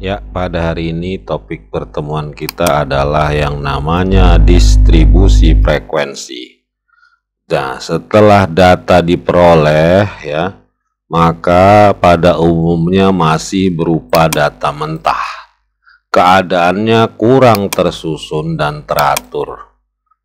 Ya, pada hari ini topik pertemuan kita adalah yang namanya distribusi frekuensi. Nah, setelah data diperoleh ya, maka pada umumnya masih berupa data mentah. Keadaannya kurang tersusun dan teratur.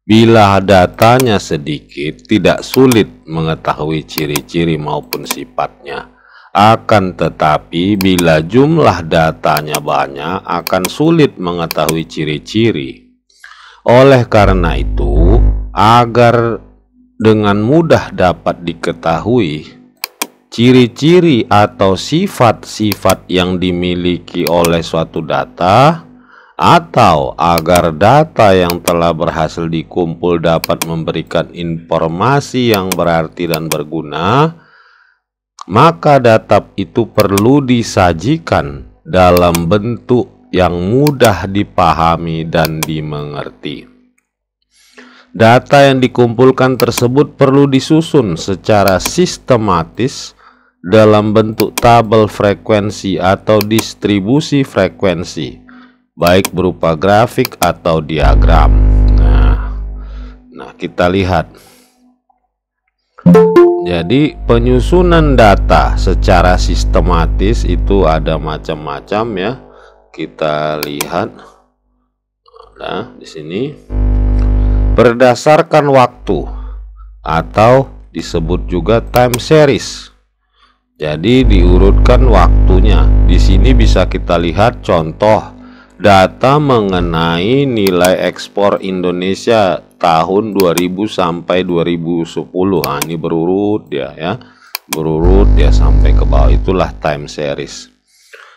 Bila datanya sedikit, tidak sulit mengetahui ciri-ciri maupun sifatnya. Akan tetapi bila jumlah datanya banyak akan sulit mengetahui ciri-ciri. Oleh karena itu, agar dengan mudah dapat diketahui ciri-ciri atau sifat-sifat yang dimiliki oleh suatu data, atau agar data yang telah berhasil dikumpul dapat memberikan informasi yang berarti dan berguna, maka data itu perlu disajikan dalam bentuk yang mudah dipahami dan dimengerti. Data yang dikumpulkan tersebut perlu disusun secara sistematis dalam bentuk tabel frekuensi atau distribusi frekuensi, baik berupa grafik atau diagram. Nah, kita lihat. Jadi penyusunan data secara sistematis itu ada macam-macam ya. Kita lihat. Nah, di sini berdasarkan waktu atau disebut juga time series. Jadi diurutkan waktunya. Di sini bisa kita lihat contoh data mengenai nilai ekspor Indonesia tahun 2000 sampai 2010. Nah, ini berurut ya, berurut ya sampai ke bawah, itulah time series.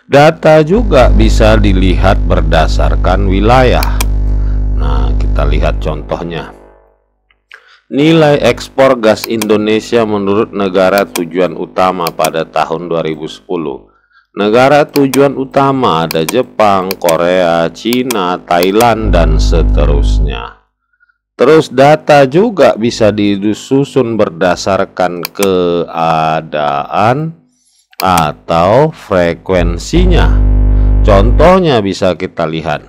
Data juga bisa dilihat berdasarkan wilayah. Nah, kita lihat contohnya. Nilai ekspor gas Indonesia menurut negara tujuan utama pada tahun 2010. Negara tujuan utama ada Jepang, Korea, Cina, Thailand, dan seterusnya. Terus data juga bisa disusun berdasarkan keadaan atau frekuensinya. Contohnya bisa kita lihat.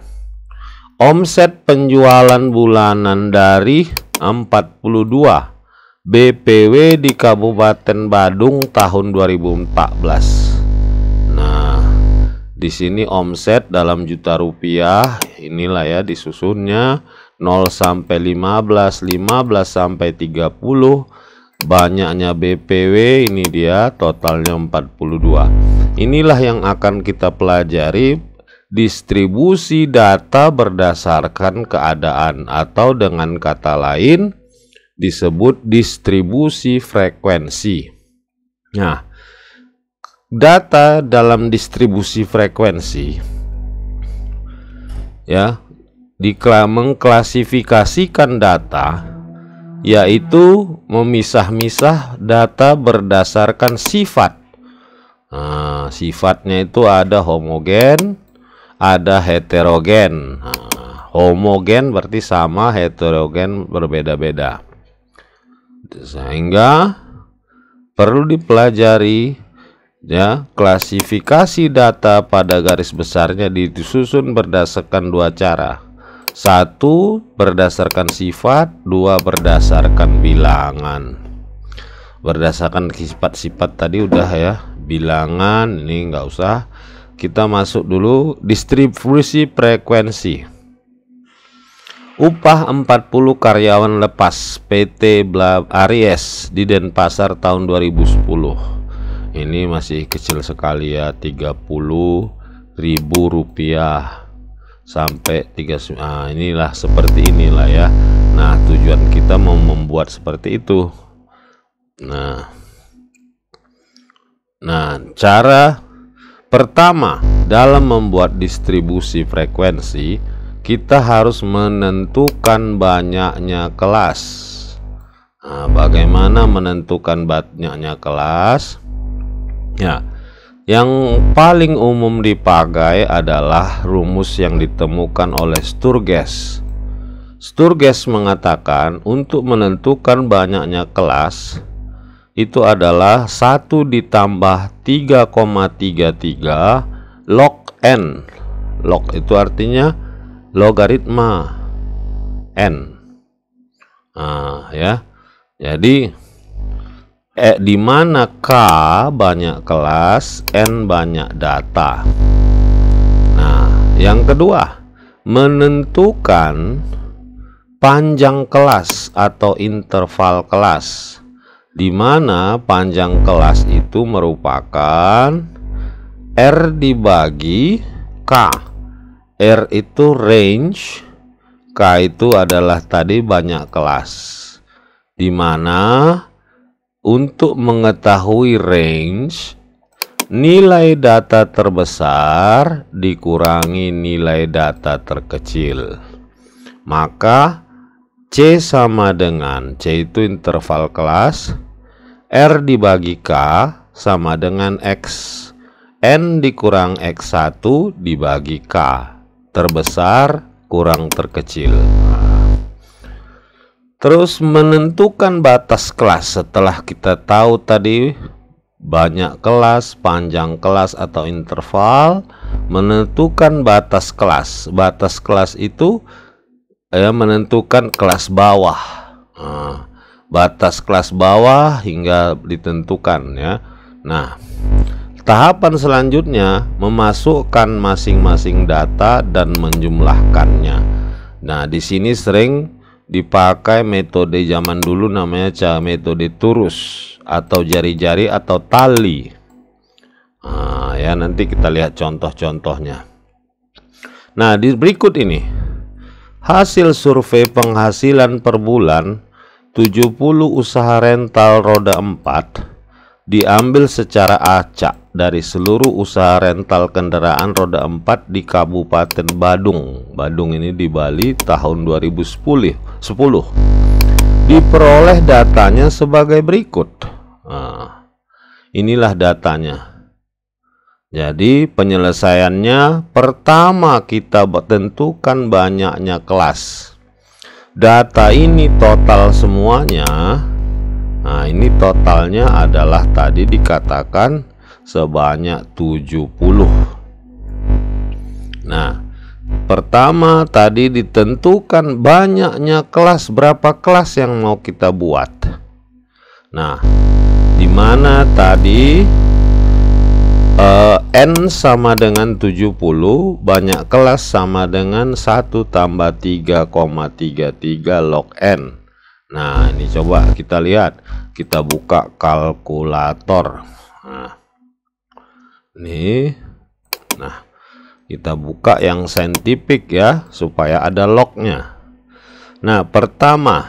Omset penjualan bulanan dari 42 BPW di Kabupaten Badung tahun 2014. Nah, di sini omset dalam juta rupiah, inilah ya disusunnya 0 sampai 15, 15 sampai 30. Banyaknya BPW, ini dia totalnya 42. Inilah yang akan kita pelajari, distribusi data berdasarkan keadaan, atau dengan kata lain disebut distribusi frekuensi. Nah, data dalam distribusi frekuensi ya mengklasifikasikan data, yaitu memisah-misah data berdasarkan sifat. Nah, sifatnya itu ada homogen, ada heterogen. Nah, homogen berarti sama, heterogen berbeda-beda. Sehingga perlu dipelajari ya, klasifikasi data pada garis besarnya disusun berdasarkan dua cara. Satu berdasarkan sifat, dua berdasarkan bilangan. Berdasarkan sifat-sifat tadi udah ya, bilangan ini nggak usah. Kita masuk dulu distribusi frekuensi. Upah 40 karyawan lepas PT Aries di Denpasar tahun 2010. Ini masih kecil sekali ya, 30.000 rupiah sampai 39. Nah, inilah seperti inilah ya. Nah, tujuan kita mau membuat seperti itu. Nah, cara pertama dalam membuat distribusi frekuensi, kita harus menentukan banyaknya kelas. Nah, bagaimana menentukan banyaknya kelas? Ya, yang paling umum dipakai adalah rumus yang ditemukan oleh Sturges. Sturges mengatakan untuk menentukan banyaknya kelas itu adalah 1 ditambah 3,33 log n. Log itu artinya logaritma n. Nah, ya. Jadi di mana K banyak kelas, N banyak data. Nah, yang kedua, menentukan panjang kelas atau interval kelas, di mana panjang kelas itu merupakan R dibagi K. R itu range, K itu adalah tadi banyak kelas, di mana untuk mengetahui range, nilai data terbesar dikurangi nilai data terkecil. Maka C sama dengan, C itu interval kelas, R dibagi K sama dengan X. N dikurang X1 dibagi K. Terbesar kurang terkecil. Terus menentukan batas kelas. Setelah kita tahu tadi banyak kelas, panjang kelas atau interval, menentukan batas kelas. Batas kelas itu menentukan kelas bawah. Batas kelas bawah hingga ditentukan, ya. Nah, tahapan selanjutnya memasukkan masing-masing data dan menjumlahkannya. Nah, di sini sering dipakai metode zaman dulu, namanya metode turus atau jari-jari atau tali. Ya, nanti kita lihat contoh-contohnya. Nah, di berikut ini hasil survei penghasilan per bulan 70 usaha rental roda 4 diambil secara acak dari seluruh usaha rental kendaraan roda 4 di Kabupaten Badung. Badung ini di Bali tahun 2010. Diperoleh datanya sebagai berikut. Nah, inilah datanya. Jadi penyelesaiannya, pertama kita tentukan banyaknya kelas. Data ini total semuanya. Nah, ini totalnya adalah tadi dikatakan sebanyak 70. Nah, pertama tadi ditentukan banyaknya kelas, berapa kelas yang mau kita buat. Nah, di mana tadi N sama dengan 70, banyak kelas sama dengan 1 tambah 3,33 log N. Nah, ini coba kita lihat. Kita buka kalkulator. Nah, ini. Nah, kita buka yang saintifik ya, supaya ada lognya. Nah, pertama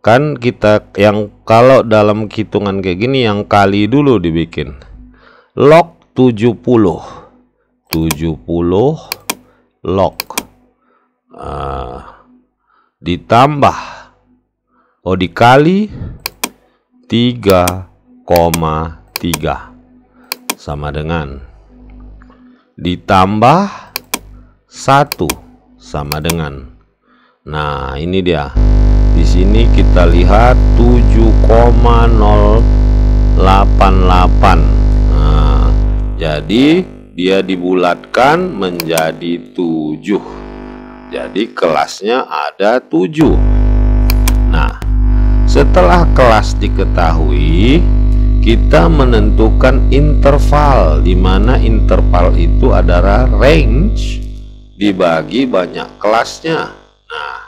kan kita yang kalau dalam hitungan kayak gini yang kali dulu dibikin. Log 70 log ditambah dikali 3,3 sama dengan ditambah 1 sama dengan. Nah, ini dia. Di sini kita lihat 7,088. Nah, jadi dia dibulatkan menjadi 7. Jadi kelasnya ada 7. Nah, setelah kelas diketahui, kita menentukan interval, di mana interval itu adalah range dibagi banyak kelasnya. Nah,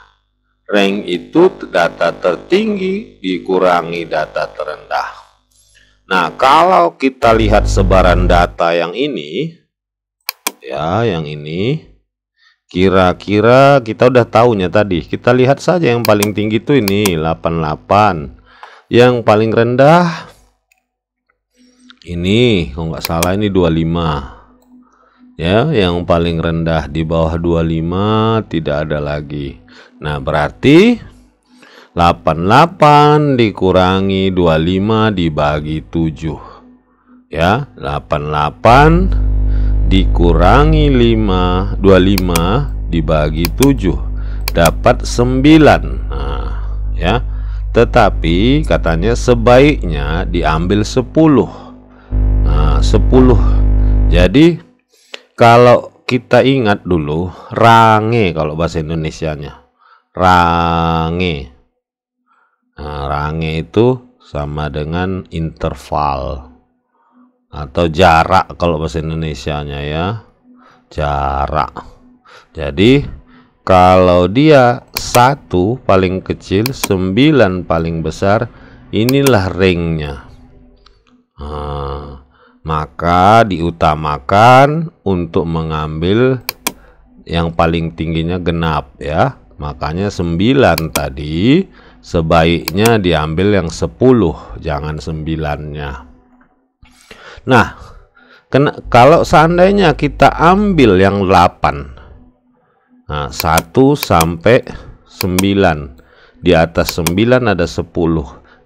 range itu data tertinggi dikurangi data terendah. Nah, kalau kita lihat sebaran data yang ini, ya, yang ini, kira-kira kita udah tahunya tadi. Kita lihat saja yang paling tinggi itu ini 88. Yang paling rendah ini, kalau nggak salah ini 25. Ya, yang paling rendah di bawah 25 tidak ada lagi. Nah, berarti 88 dikurangi 25 dibagi 7. Ya, 88 dikurangi 25 dibagi 7 dapat 9. Nah, ya. Tetapi katanya sebaiknya diambil 10. Nah, 10. Jadi Kalau kita ingat dulu, range kalau bahasa Indonesianya. Range. Nah, range itu sama dengan interval atau jarak kalau bahasa Indonesianya ya. Jarak. Jadi kalau dia 1 paling kecil, 9 paling besar, inilah ringnya. Nah, maka diutamakan untuk mengambil yang paling tingginya genap ya. Makanya 9 tadi sebaiknya diambil yang 10, jangan 9-nya. Nah, kalau seandainya kita ambil yang 8, nah 1 sampai 9, di atas 9 ada 10,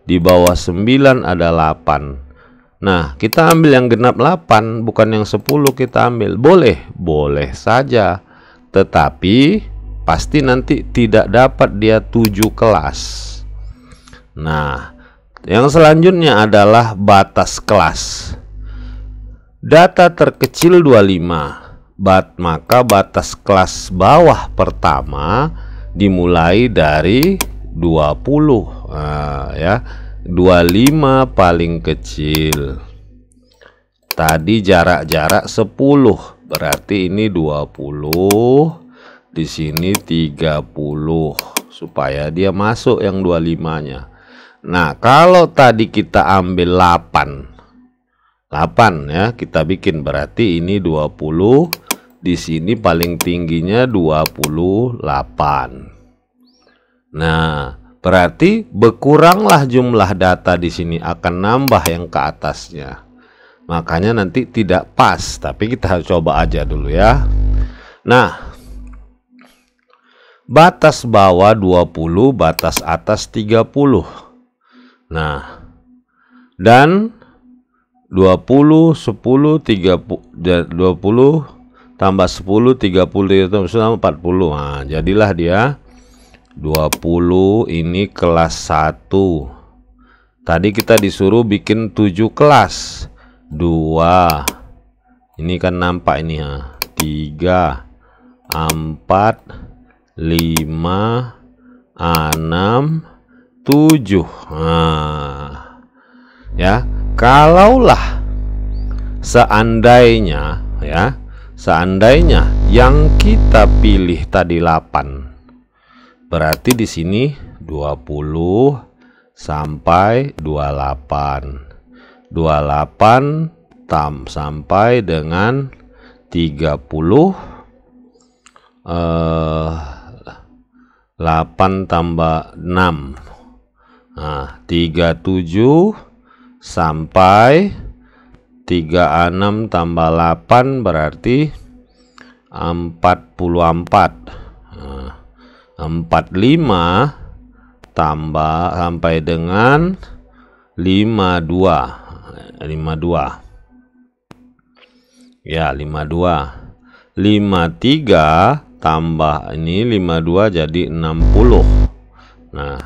di bawah 9 ada 8. Nah, kita ambil yang genap 8, bukan yang 10 kita ambil. Boleh saja. Tetapi pasti nanti tidak dapat dia 7 kelas. Nah, yang selanjutnya adalah batas kelas. Data terkecil 25. Maka batas kelas bawah pertama dimulai dari 20. Nah, ya. 25 paling kecil. Tadi jarak 10, berarti ini 20, di sini 30 supaya dia masuk yang 25-nya. Nah, kalau tadi kita ambil 8 ya, kita bikin berarti ini 20, di sini paling tingginya 28. Nah, berarti berkuranglah jumlah data di sini, akan nambah yang ke atasnya. Makanya nanti tidak pas, tapi kita harus coba aja dulu ya. Nah, batas bawah 20, batas atas 30. Nah, dan 20, 10, 30, 20 tambah 10, 30 itu 40. Nah, jadilah dia 20 ini kelas 1. Tadi kita disuruh bikin 7 kelas. 2. Ini kan nampak ini ya. 3, 4, 5, 6, 7. Nah, ya, kalaulah seandainya ya, seandainya yang kita pilih tadi 8, berarti di sini 20 sampai 28. 28 sampai dengan 30. 8 tambah 6. Nah, 37 sampai 36 tambah 8 berarti 44. Nah, 45 tambah sampai dengan 52. 52 ya, 52. 53 tambah ini 52 jadi 60. Nah,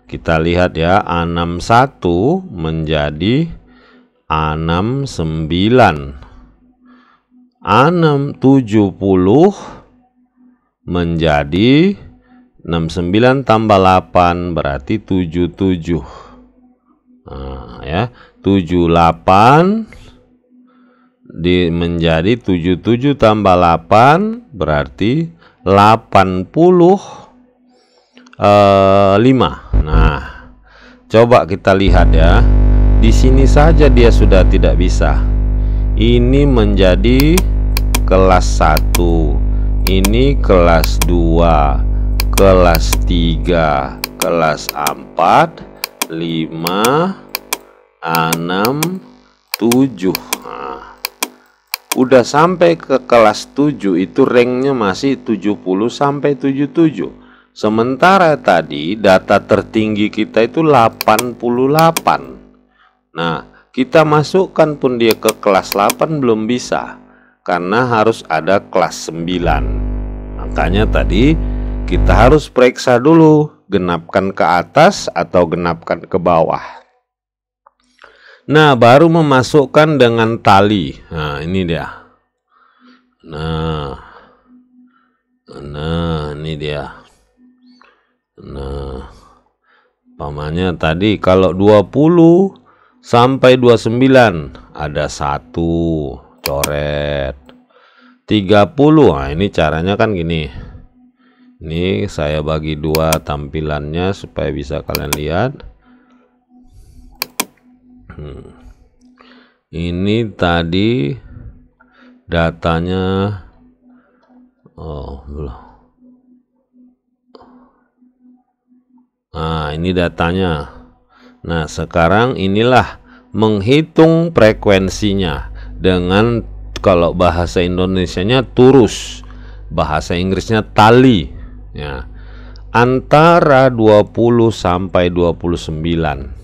kita lihat ya, 61 menjadi 69. 70 menjadi 69 tambah 8 berarti 77. Nah, ya, 78 menjadi 77 tambah 8 berarti 85. Nah, coba kita lihat ya. Di sini saja dia sudah tidak bisa. Ini menjadi kelas 1. Ini kelas 2, kelas 3, kelas 4, 5, 6, 7. Nah, udah sampai ke kelas 7 itu ranknya masih 70 sampai 77. Sementara tadi data tertinggi kita itu 88. Nah, kita masukkan pun dia ke kelas 8 belum bisa, karena harus ada kelas 9. Makanya tadi kita harus periksa dulu, genapkan ke atas atau genapkan ke bawah. Nah, baru memasukkan dengan tali. Nah, ini dia. Nah, ini dia. Nah, pamannya tadi kalau 20 sampai 29 ada 1 coret. 30, nah ini caranya kan gini. Ini saya bagi 2 tampilannya supaya bisa kalian lihat. Ini tadi datanya. Oh, belum. Nah, ini datanya. Nah, sekarang inilah menghitung frekuensinya dengan, kalau bahasa Indonesianya turus, bahasa Inggrisnya tali ya. Antara 20 sampai 29.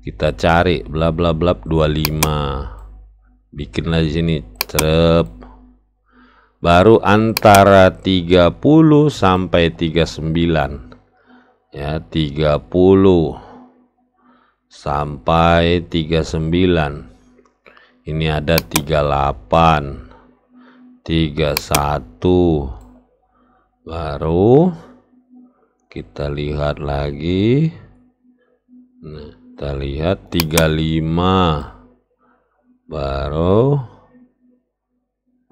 Kita cari bla bla bla 25. Bikinlah di sini, cerep. Baru antara 30 sampai 39. Ya, 30 sampai 39. Ini ada 38, 31. Baru kita lihat lagi. Nah, kita lihat 35. Baru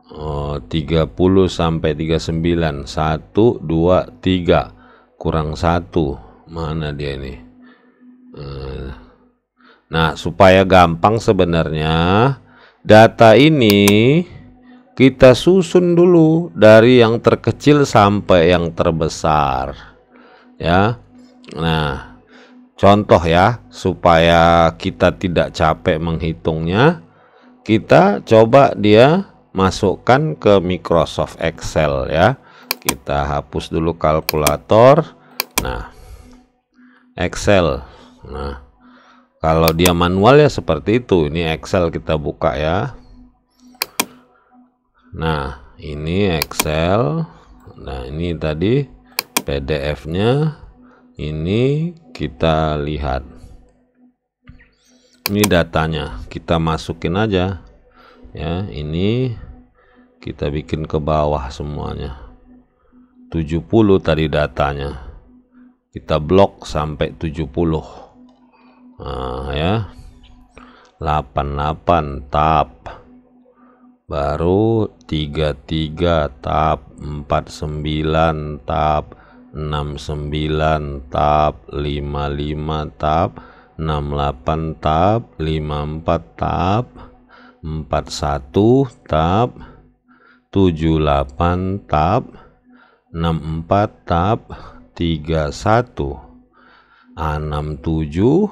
30 sampai 39. 1 2 3 kurang 1. Mana dia ini? Nah, supaya gampang sebenarnya data ini kita susun dulu dari yang terkecil sampai yang terbesar ya. Nah, contoh ya, supaya kita tidak capek menghitungnya, kita coba dia masukkan ke Microsoft Excel ya. Kita hapus dulu kalkulator. Nah, Excel. Nah, kalau dia manual ya seperti itu. Ini Excel kita buka ya. Nah, ini Excel. Nah, ini tadi PDF-nya. Ini kita lihat. Ini datanya. Kita masukin aja. Ya, ini kita bikin ke bawah semuanya. 70 tadi datanya. Kita blok sampai 70. Nah, ya. 88 tab. Baru 33 tab, 49 tab, 69 tab, 55 tab, 68 tab, 54 tab, 41 tab, 78 tab, 64 tab, 31, 67,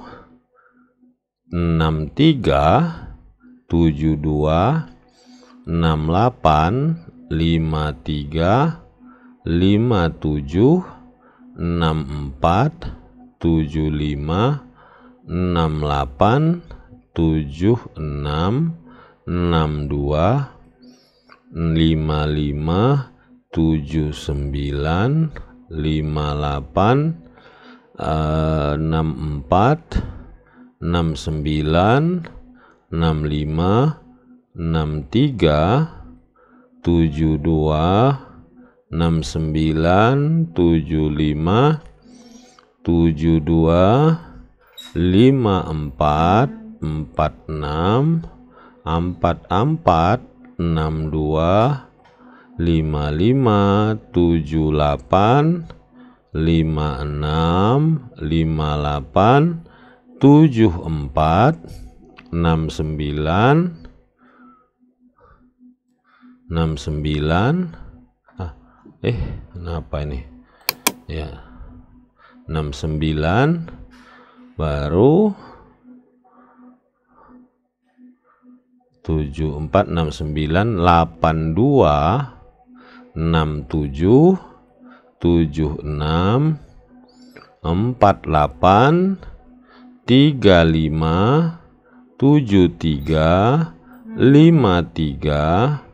63, 72, 68, 53, 57, 64, 75, 68, 76, 62, 55, 79, 58, 64, 69, 65, 63, 72, 69, 75, 72, 54, 46, 44, 62, 55, 78, 56, 58, 74, 69, 69. Kenapa ini ya? 69. Baru 74, 69, 82, 67, 76, 48, 35, 73, 53,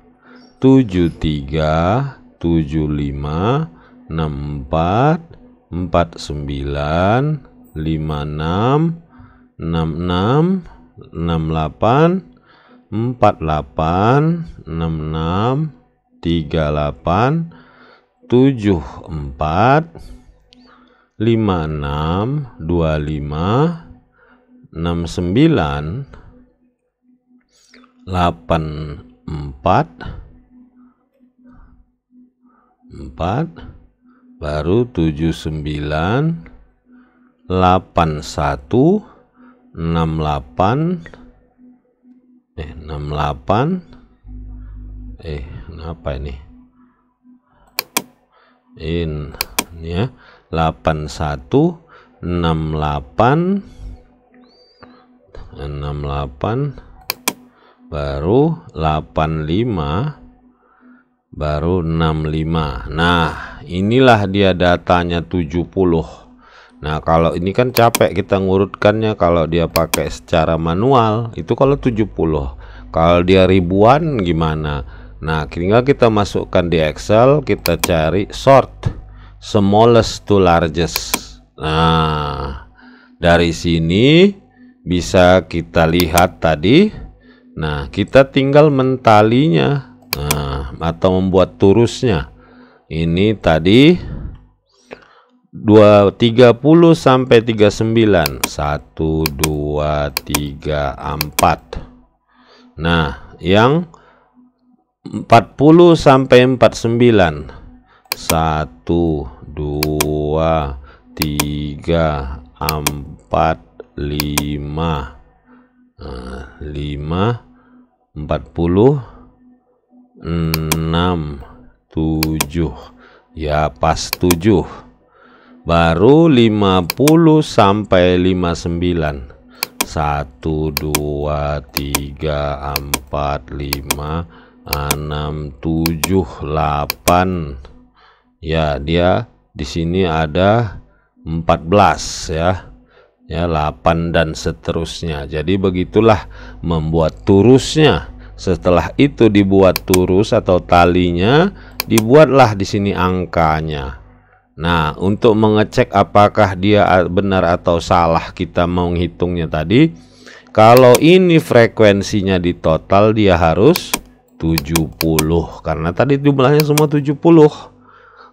73, 75, 64, 49, 56, 66, 68, 48, 66, 38, 74, 56, 25, 69, 84, 4, baru 79, 81, 68, 68, kenapa ini? Ini ya, 81, 68, 68, baru 85, baru 65. Nah, inilah dia datanya 70. Nah, kalau ini kan capek kita ngurutkannya kalau dia pakai secara manual. Itu kalau 70. Kalau dia ribuan gimana? Nah, tinggal kita masukkan di Excel, kita cari sort smallest to largest. Nah, dari sini bisa kita lihat tadi. Nah, kita tinggal mentalinya. Nah, atau membuat turusnya. Ini tadi 30 sampai 39, 1 2 3 4. Nah, yang 40 sampai 49, 1 2 3 4 5, 5, 40, 6, 7, ya pas 7. Baru 50 sampai 59, 1 2 3 4 5 6 7 8. Ya, dia di sini ada 14 ya. Ya, 8 dan seterusnya. Jadi begitulah membuat turusnya. Setelah itu dibuat turus atau talinya, dibuatlah di sini angkanya. Nah, untuk mengecek apakah dia benar atau salah, kita mau menghitungnya tadi. Kalau ini frekuensinya di total, dia harus 70 karena tadi jumlahnya semua 70.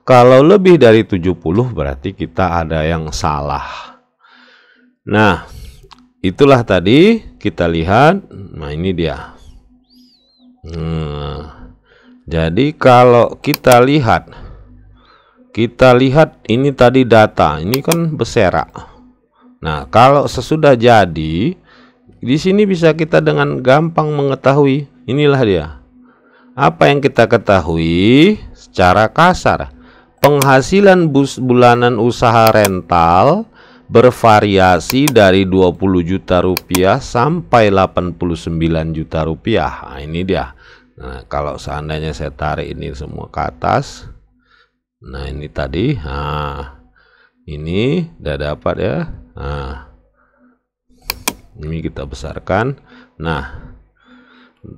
Kalau lebih dari 70 berarti kita ada yang salah. Nah, itulah tadi kita lihat. Nah, ini dia. Jadi kalau kita lihat ini tadi data, ini kan berserak. Nah, kalau sesudah jadi, di sini bisa kita dengan gampang mengetahui. Inilah dia. Apa yang kita ketahui secara kasar, penghasilan bulanan usaha rental bervariasi dari 20 juta rupiah sampai 89 juta rupiah. Nah, ini dia. Nah, kalau seandainya saya tarik ini semua ke atas, nah ini tadi, nah ini udah dapat ya. Nah, ini kita besarkan. Nah,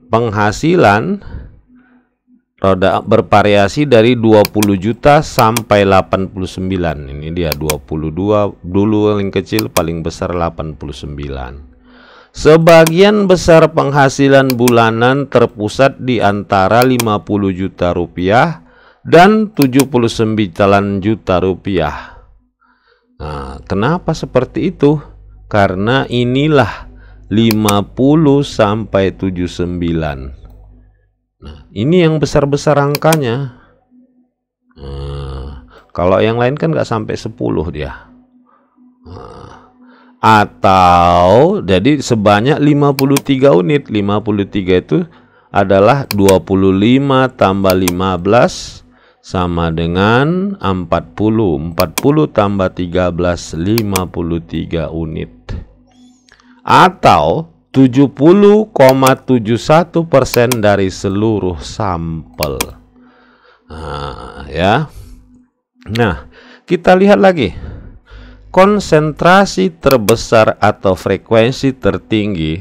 penghasilan roda bervariasi dari 20 juta sampai 89. Ini dia 22 dulu yang kecil, paling besar 89. Sebagian besar penghasilan bulanan terpusat di antara 50 juta rupiah dan 79 juta rupiah. Nah, kenapa seperti itu? Karena inilah 50 sampai 79. Nah, ini yang besar-besar angkanya. Kalau yang lain kan nggak sampai 10 dia. Atau jadi sebanyak 53 unit. 53 itu adalah 25 tambah 15 sama dengan 40. 40 tambah 13, 53 unit. Atau 70,71% dari seluruh sampel. Nah, ya. Nah, kita lihat lagi. Konsentrasi terbesar atau frekuensi tertinggi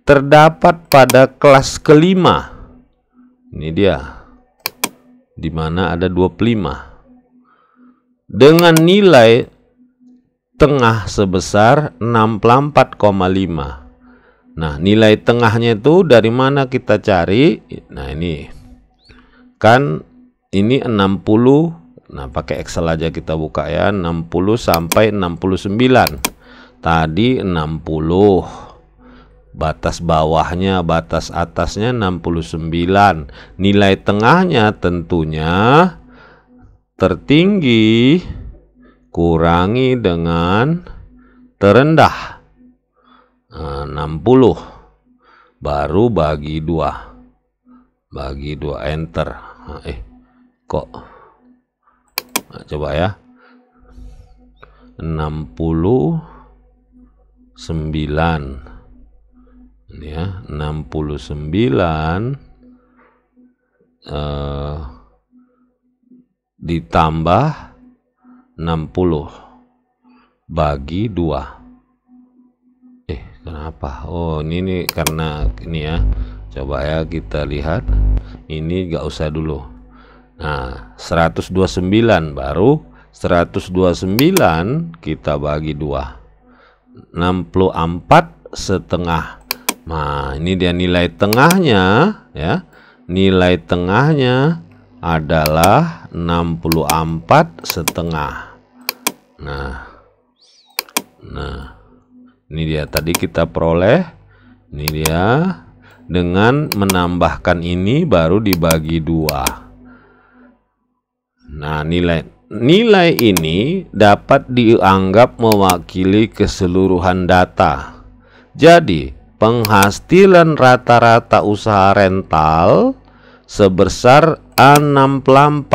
terdapat pada kelas kelima. Ini dia. Di mana ada 25. Dengan nilai tengah sebesar 64,5. Nah, nilai tengahnya itu dari mana kita cari? Nah, ini kan ini 60. Nah, pakai Excel aja kita buka ya. 60 sampai 69. Tadi 60. Batas bawahnya, batas atasnya 69. Nilai tengahnya tentunya tertinggi kurangi dengan terendah. Nah, 60 baru bagi 2 enter. Nah, kok coba ya, 69 ini ya, 69 ditambah 60 bagi 2. Kenapa? Oh, ini karena ini ya. Coba ya kita lihat. Ini gak usah dulu. Nah, 129 baru 129 kita bagi 2. 64 setengah. Nah, ini dia nilai tengahnya ya. Nilai tengahnya adalah 64 setengah. Nah, ini dia tadi kita peroleh. Ini dia, dengan menambahkan ini baru dibagi 2. Nah, nilai ini dapat dianggap mewakili keseluruhan data. Jadi, penghasilan rata-rata usaha rental sebesar 64,5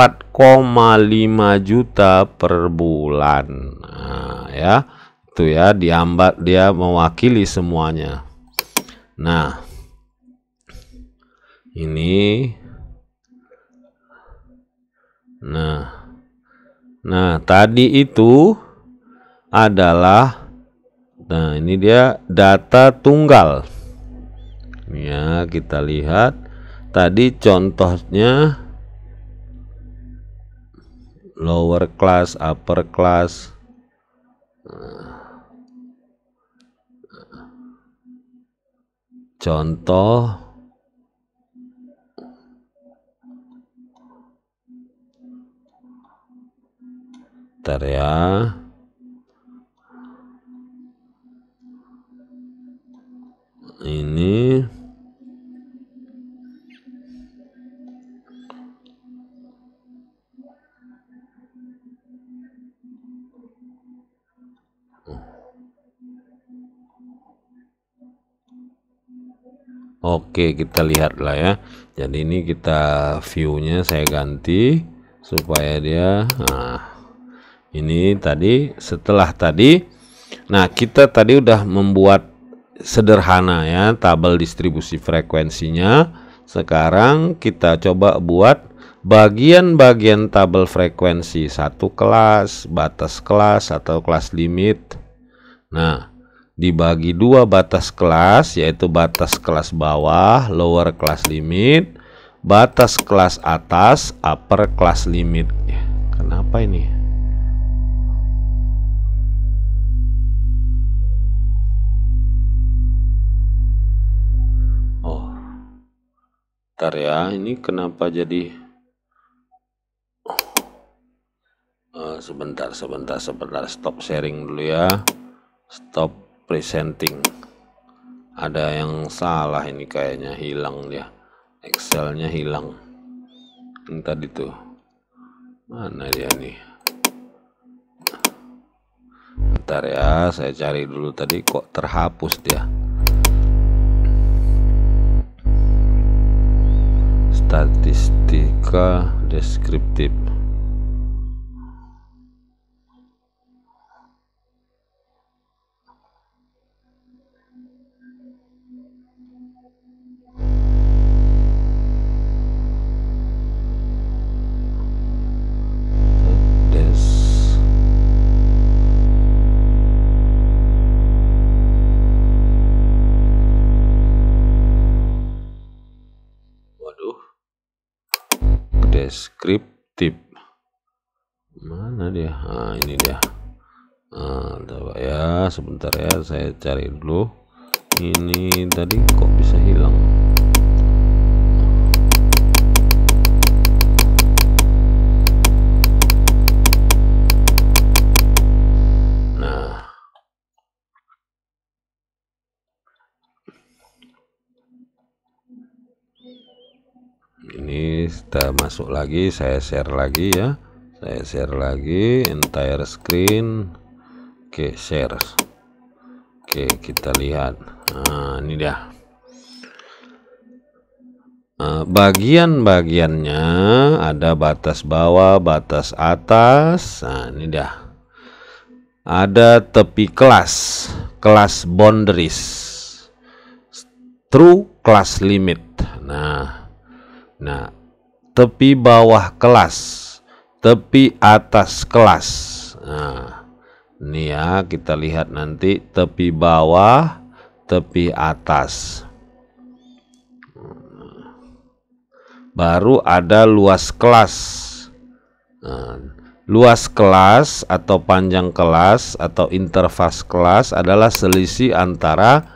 juta per bulan. Nah, ya. Itu ya, dia mewakili semuanya. Nah, ini nah tadi itu adalah, nah ini dia data tunggal ya. Kita lihat tadi contohnya lower class, upper class. Contoh bentar ya. Ini oke, kita lihat lah ya. Jadi ini kita view-nya saya ganti supaya dia, nah ini tadi setelah tadi, nah kita tadi udah membuat sederhana ya tabel distribusi frekuensinya. Sekarang kita coba buat bagian-bagian tabel frekuensi satu kelas, batas kelas atau kelas limit. Nah, dibagi 2 batas kelas, yaitu batas kelas bawah lower class limit, batas kelas atas upper class limit. Kenapa ini? Oh, ntar ya, ini kenapa jadi sebentar, stop sharing dulu ya, stop presenting. Ada yang salah ini, kayaknya hilang dia, Excelnya hilang. Yang tadi tuh mana dia nih? Bentar ya, saya cari dulu, tadi kok terhapus dia. Statistika deskriptif. Deskriptif mana dia? Nah, ini dia. Nah, coba ya, sebentar ya, saya cari dulu Ini tadi kok bisa hilang? Nah, ini kita masuk lagi, saya share lagi ya. Saya share lagi entire screen. Oke, share. Oke, kita lihat. Nah, ini dia. Bagian-bagiannya ada batas bawah, batas atas. Nah, ini dah. Ada tepi kelas, kelas boundaries, through class limit. Nah, tepi bawah kelas, tepi atas kelas. Nah, ini ya, kita lihat nanti tepi bawah, tepi atas. Baru ada luas kelas. Nah, luas kelas atau panjang kelas atau interfas kelas adalah selisih antara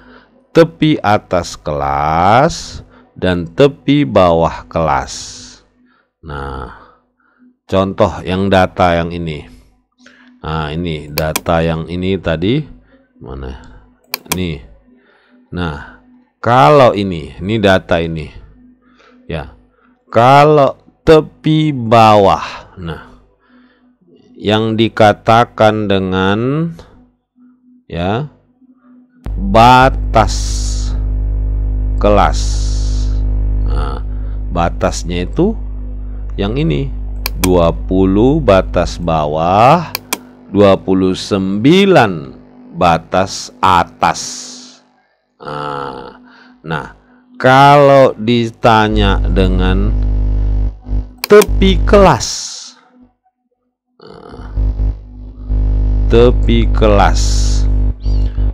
tepi atas kelas dan tepi bawah kelas. Nah, contoh yang data yang ini. Nah, ini data yang ini tadi mana? Ini. Nah, kalau ini data ini. Ya. Kalau tepi bawah, nah, yang dikatakan dengan ya batas kelas. Nah, batasnya itu yang ini 20 batas bawah, 29 batas atas. Nah, kalau ditanya dengan tepi kelas, tepi kelas.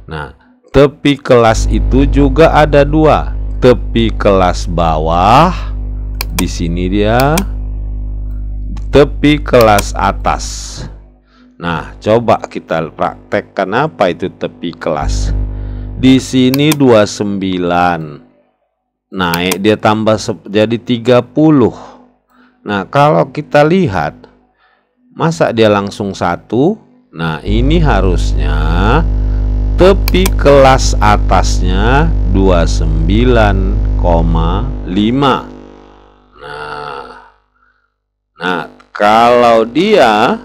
Nah, tepi kelas itu juga ada dua, tepi kelas bawah, di sini dia, tepi kelas atas. Nah, coba kita praktekkan apa itu tepi kelas. Di sini 29. Naik dia tambah jadi 30. Nah, kalau kita lihat, masa dia langsung 1? Nah, ini harusnya tepi kelas atasnya 29,5. Nah, kalau dia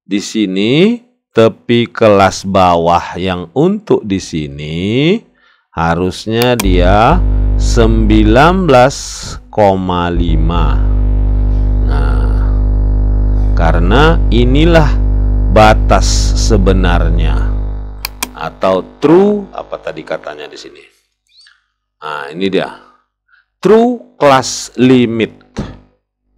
di sini tepi kelas bawah yang untuk di sini harusnya dia 19,5. Nah, karena inilah batas sebenarnya atau true apa tadi katanya di sini. Nah, ini dia true class limit.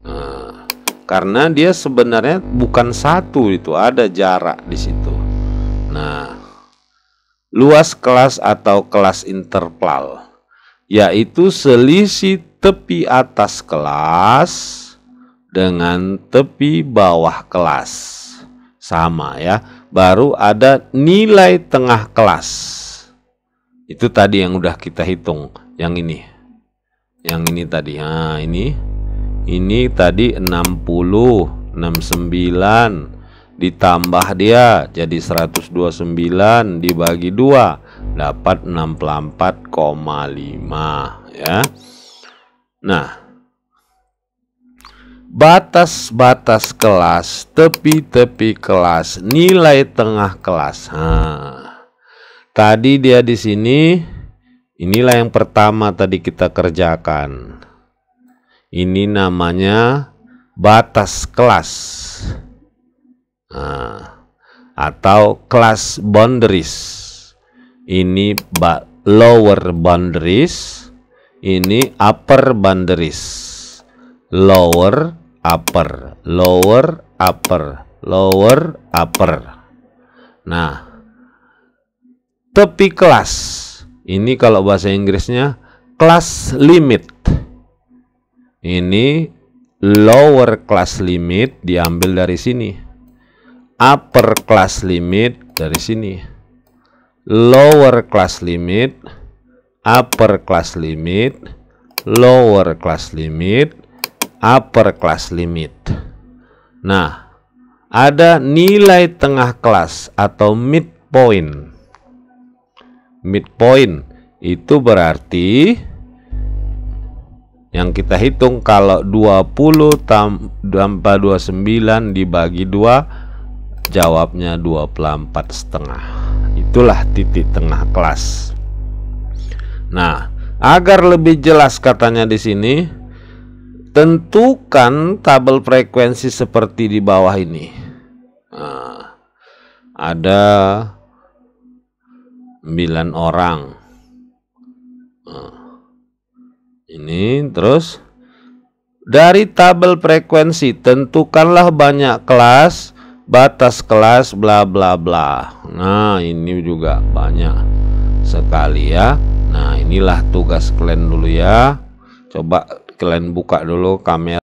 Nah, karena dia sebenarnya bukan satu, itu ada jarak di situ. Nah, luas kelas atau kelas interval yaitu selisih tepi atas kelas dengan tepi bawah kelas. Sama ya. Baru ada nilai tengah kelas. Itu tadi yang udah kita hitung. Yang ini. Yang ini tadi. Nah, ini tadi 60, 69. Ditambah dia jadi 129 dibagi 2 dapat 64,5 ya. Nah, batas-batas kelas, tepi-tepi kelas, nilai tengah kelas. Nah, tadi dia di sini, inilah yang pertama tadi kita kerjakan. Ini namanya batas kelas. Nah, atau class boundaries. Ini lower boundaries, ini upper boundaries. Lower, upper, lower, upper, lower, upper. Nah, tepi kelas. Ini kalau bahasa Inggrisnya class limit. Ini lower class limit diambil dari sini. Upper class limit dari sini. Lower class limit upper class limit, lower class limit, upper class limit. Nah, ada nilai tengah kelas atau midpoint. Midpoint itu berarti yang kita hitung kalau 20 tambah 29 dibagi 2, jawabnya 24,5. Itulah titik tengah kelas. Nah, agar lebih jelas katanya di sini, tentukan tabel frekuensi seperti di bawah ini. Nah, ada 9 orang. Nah, ini terus dari tabel frekuensi tentukanlah banyak kelas, batas kelas, bla bla bla. Nah, ini juga banyak sekali ya. Nah, inilah tugas kalian dulu ya. Coba kalian buka dulu kamera.